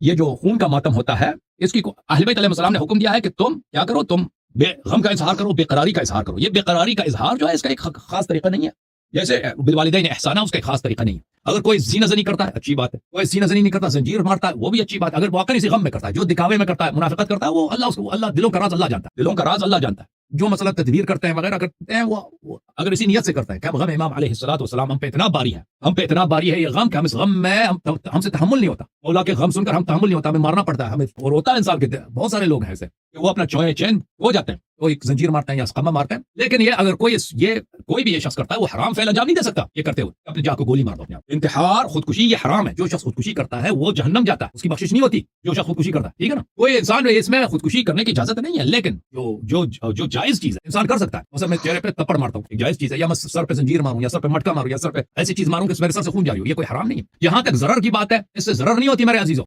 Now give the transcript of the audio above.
ये जो खून का मातम होता है, इसकी अहले बैत अलैहिस्सलाम ने हुक्म दिया है कि तुम क्या करो, तुम गम का इजहार करो, बेकरारी का इजहार करो। ये बेकरारी का इजहार जो है इसका एक खास तरीका नहीं है। जैसे बिलवालिदैन एहसाना, उसका एक खास तरीका नहीं है। अगर कोई ज़ीना ज़नी करता है, अच्छी बात है। कोई ज़ीना ज़नी नहीं करता, ज़ंजीर मारता है, वो भी अच्छी बात है। अगर वाकई इसी गम में करता है, जो दिखावे में करता है, मुनाफिकत करता है, वो अल्लाह दिलों का राज अल्लाह जानता है, दिलों का राज अल्लाह जानता है। जो मसला तदबीर करते हैं वगैरह करते हैं, वो अगर इसी नियत से करता है, क्या गम इमाम अलैहिस्सलातु वस्सलाम हम पे इतना बारी है, हम पे इतना बारी है ये गम कि हम इस गम में हमसे तहम्मुल नहीं होता। मौला के गम सुनकर हम तहम्मुल नहीं होता, हमें मारना पड़ता है, हमें और होता है इंसान के। बहुत सारे लोग हैं ऐसे कि वो अपना चैन हो जाते हैं, वो एक जंजीर मारते हैं या कमा मारते हैं। लेकिन ये अगर कोई भी ये शख्स करता है, वो हराम फेल अंजाम नहीं दे सकता। ये करते हुए अपने जान को गोली मार दो अपने आप। इंतहार, खुदकुशी, ये हराम है। जो शख्स खुदकुशी करता है वो जहन्नम जाता है, उसकी बख्शिश नहीं होती। जो शख्स खुदकुशी करता है, ठीक है ना, कोई इंसान इसमें खुदकुशी करने की इजाजत नहीं है। लेकिन जो जायज चीज है इंसान कर सकता है। मतलब मैं चेहरे पे थप्पड़ मारता हूँ, एक जायज चीज है, या मैं सर पे जंजीर मारूं, या सर पे मटका मारूं, या सर पे ऐसी चीज मारूं कि मेरे सर से खून जारी हो, ये कोई हराम नहीं है। जहां तक जरर की बात है, इससे जरर नहीं होती मेरे अजीजों।